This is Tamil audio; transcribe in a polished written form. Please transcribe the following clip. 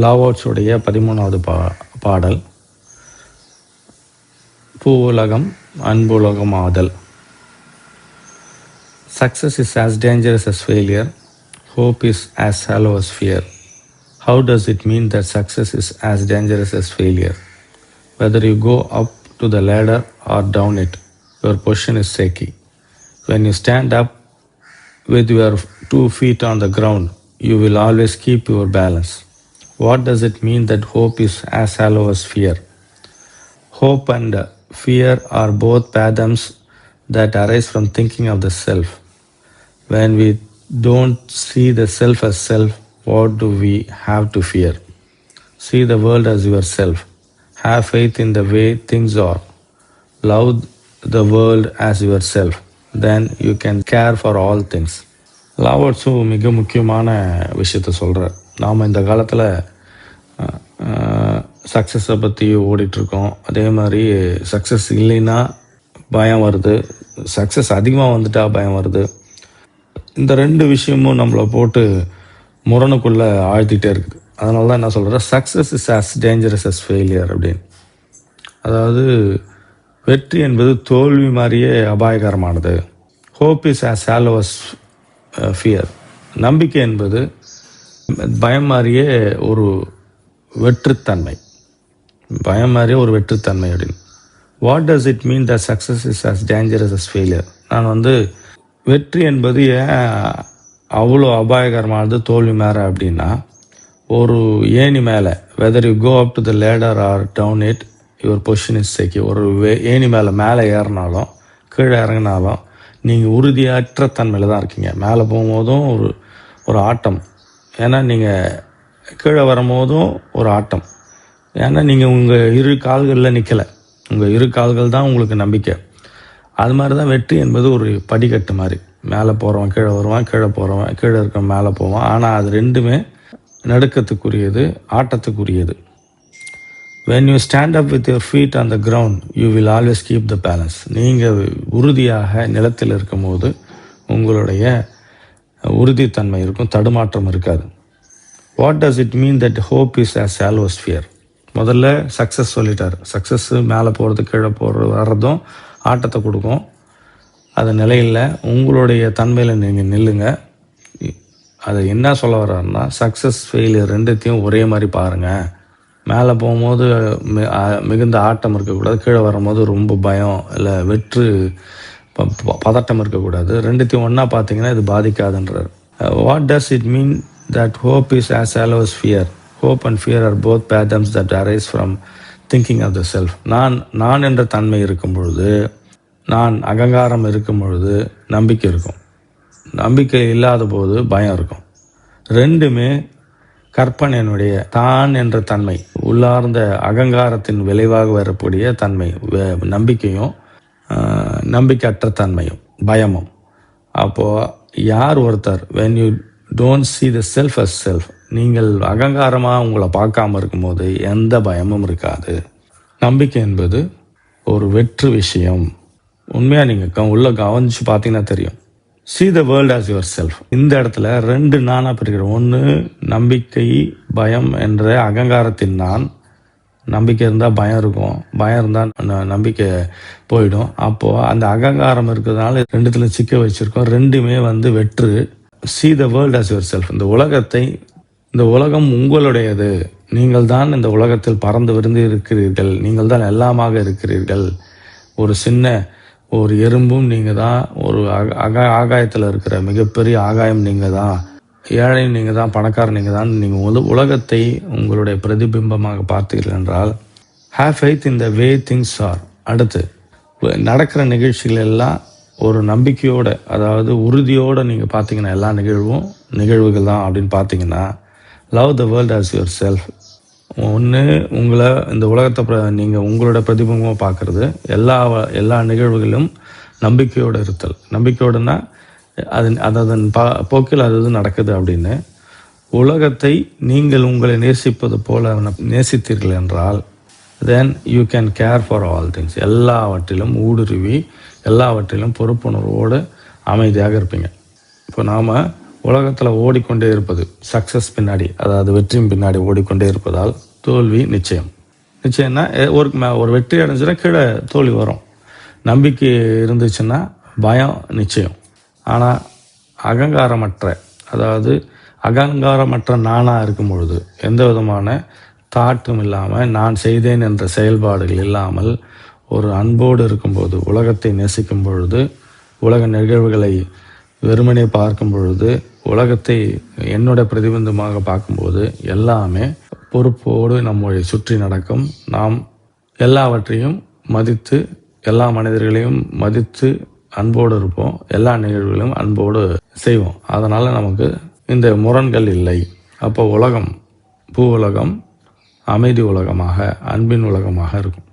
லாவோட்ஸுடைய 13வது பாடல். பூவுலகம் அன்புலகமாதல். Success is as dangerous as failure. Hope is as shallow as fear. How does it mean that success is as dangerous as failure? Whether you go up to the ladder or down it, your position is shaky. When you stand up with your 2 feet on the ground, you will always keep your balance. What does it mean that hope is as shallow as fear? Hope and fear are both fathoms that arise from thinking of the self. When we don't see the self as self, what do we have to fear? See the world as yourself. Have faith in the way things are. Love the world as yourself. Then you can care for all things. Lao Tzu மிக முக்கியமான விஷயத்த சொல்கிறார். நாம் இந்த காலத்தில் சக்ஸஸை பற்றி ஓடிட்டுருக்கோம். அதே மாதிரி சக்ஸஸ் இல்லைன்னா பயம் வருது, சக்ஸஸ் அதிகமாக வந்துட்டா பயம் வருது. இந்த 2 விஷயமும் நம்மளை போட்டு முரணுக்குள்ளே ஆழ்த்திட்டே இருக்குது. அதனால தான் என்ன சொல்கிறேன், success is as dangerous as failure அப்படின்னு. அதாவது வெற்றி என்பது தோல்வி மாதிரியே அபாயகரமானது. Hope is as shallow as fear. நம்பிக்கை என்பது பயம் மாதிரியே ஒரு வெற்றுத்தன்மை. பயம் மாதிரியே ஒரு வெற்றுத்தன்மை அப்படின்னு. What does it mean the success is as dangerous as failure? நான் வெற்றி என்பது ஏன் அவ்வளோ அபாயகரமானது தோல்வி மேலே அப்படின்னா, ஒரு ஏணி மேலே whether you go up to the ladder or down it your position is secure. ஒரு ஏணி மேலே ஏறினாலும் கீழே இறங்கினாலும் நீங்கள் உறுதியற்ற தன்மையில் தான் இருக்கீங்க. மேலே போகும்போதும் ஒரு ஆட்டம், ஏன்னா நீங்கள் கீழே வரும்போதும் ஒரு ஆட்டம், ஏன்னா நீங்கள் உங்கள் 2 கால்களில் நிற்கலை. உங்கள் 2 கால்கள் தான் உங்களுக்கு நம்பிக்கை. அது மாதிரி தான் வெற்றி என்பது ஒரு படிக்கட்டு மாதிரி. மேலே போகிறவன் கீழே வருவான், கீழே போகிறவன் கீழே இருக்க மேலே போவான். ஆனால் அது 2மே நடுக்கத்துக்குரியது, ஆட்டத்துக்குரியது. When you stand up with your feet on the ground, you will always keep the balance. நீங்கள் உறுதியாக நிலத்தில் இருக்கும்போது உங்களுடைய உறுதித்தன்மை இருக்கும், தடுமாற்றம் இருக்காது. What does it mean that hope is as shallow as fear? முதல்ல சக்ஸஸ் சொல்லிட்டார். சக்ஸஸ் மேலே போகிறது கீழே போகிறது வர்றதும் ஆட்டத்தை கொடுக்கும். அது நிலையில் உங்களுடைய தன்மையில் நீங்கள் நில்லுங்க. அதை என்ன சொல்ல வர்றாருன்னா, சக்ஸஸ் ஃபெயிலியர் 2த்தையும் ஒரே மாதிரி பாருங்கள். மேலே போகும்போது மிகுந்த ஆட்டம் இருக்கக்கூடாது, கீழே வரும்போது ரொம்ப பயம் இல்லை வெற்று பதட்டம் இருக்கக்கூடாது. 2த்தையும் ஒன்றா பார்த்தீங்கன்னா இது பாதிக்காதுன்றார். What does it mean that hope is as shallow as fear? Hope and fear are both patterns that arise from thinking of the self. நான் என்ற தன்மை இருக்கும் பொழுது, நான் அகங்காரம் இருக்கும் பொழுது நம்பிக்கை இருக்கும், நம்பிக்கை இல்லாத போது பயம் இருக்கும். 2மே கற்பனையினுடைய தான் என்ற தன்மை, உள்ளார்ந்த அகங்காரத்தின் விளைவாக வரக்கூடிய தன்மை. நம்பிக்கையும் நம்பிக்கையற்ற தன்மையும் பயமும். அப்போது யார் ஒருத்தர் when you don't see the self as self, நீங்கள் அகங்காரமாக உங்களை பார்க்காம இருக்கும்போது எந்த பயமும் இருக்காது. நம்பிக்கை என்பது ஒரு வெற்று விஷயம். உண்மையாக நீங்கள் உள்ள கவனிச்சு பார்த்தீங்கன்னா தெரியும். See the world as yourself. இந்த இடத்துல 2 நானாக பிரிக்கிறோம். ஒன்று நம்பிக்கை, பயம் என்ற அகங்காரத்தின் நான். நம்பிக்கை இருந்தால் பயம் இருக்கும், பயம் இருந்தால் நம்பிக்கை போயிடும். அப்போது அந்த அகங்காரம் இருக்கிறதுனால 2த்துல சிக்க வச்சுருக்கோம். 2மே வெற்று. See the world as yourself. இந்த உலகம் உங்களுடையது. நீங்கள் தான் இந்த உலகத்தில் பறந்து விருந்து இருக்கிறீர்கள். நீங்கள் தான் எல்லாமாக இருக்கிறீர்கள். ஒரு எறும்பும் நீங்கள் தான், ஒரு ஆகாயத்தில் இருக்கிற மிகப்பெரிய ஆகாயம் நீங்கள் தான், ஏழையும் நீங்கள் தான், பணக்காரன் நீங்கள் தான். நீங்கள் உலகத்தை உங்களுடைய பிரதிபிம்பமாக பார்த்தீர்கள் என்றால் have faith in the way things are. அடுத்து நடக்கிற நிகழ்ச்சிகள் எல்லாம் ஒரு நம்பிக்கையோடு, அதாவது உறுதியோடு நீங்கள் பார்த்தீங்கன்னா எல்லா நிகழ்வுகள் தான் அப்படின்னு பார்த்தீங்கன்னா love the world as yourself. ஒன்று உங்களை இந்த உலகத்தை நீங்கள் உங்களோட பிரதிபிம்பமாக பார்க்குறது. எல்லா நிகழ்வுகளிலும் நம்பிக்கையோடு இருத்தல். நம்பிக்கையோடுனா அதன் போக்கில் அது நடக்குது அப்படின்னு. உலகத்தை நீங்கள் உங்களை நேசிப்பது போல நேசித்தீர்கள் என்றால் then you can care for all things. எல்லாவற்றிலும் ஊடுருவி எல்லாவற்றிலும் பொறுப்புணர்வோடு அமைதியாக இருப்பீங்க. இப்போ நாம் உலகத்தில் ஓடிக்கொண்டே இருப்பது, சக்ஸஸ் பின்னாடி, அதாவது வெற்றியின் பின்னாடி ஓடிக்கொண்டே இருப்பதால் தோல்வி நிச்சயம். நிச்சயம்னா ஒரு வெற்றி அடைஞ்சுன்னா கீழே தோல்வி வரும். நம்பிக்கை இருந்துச்சுன்னா பயம் நிச்சயம். ஆனால் அகங்காரமற்ற நானாக இருக்கும் பொழுது, எந்த விதமான தாட்டும் இல்லாமல், நான் செய்தேன் என்ற செயல்பாடுகள் இல்லாமல் ஒரு அன்போடு இருக்கும்போது, உலகத்தை நேசிக்கும் பொழுது, உலக நிகழ்வுகளை வெறுமனே பார்க்கும் பொழுது, உலகத்தை என்னோட பிரதிபந்தமாக பார்க்கும்போது எல்லாமே பொறுப்போடு நம்மை சுற்றி நடக்கும். நாம் எல்லாவற்றையும் மதித்து, எல்லா மனிதர்களையும் மதித்து அன்போடு இருப்போம். எல்லா நிகழ்வுகளையும் அன்போடு செய்வோம். அதனால் நமக்கு இந்த முரண்கள் இல்லை. அப்போ பூ உலகம் அமைதி உலகமாக, அன்பின் உலகமாக இருக்கும்.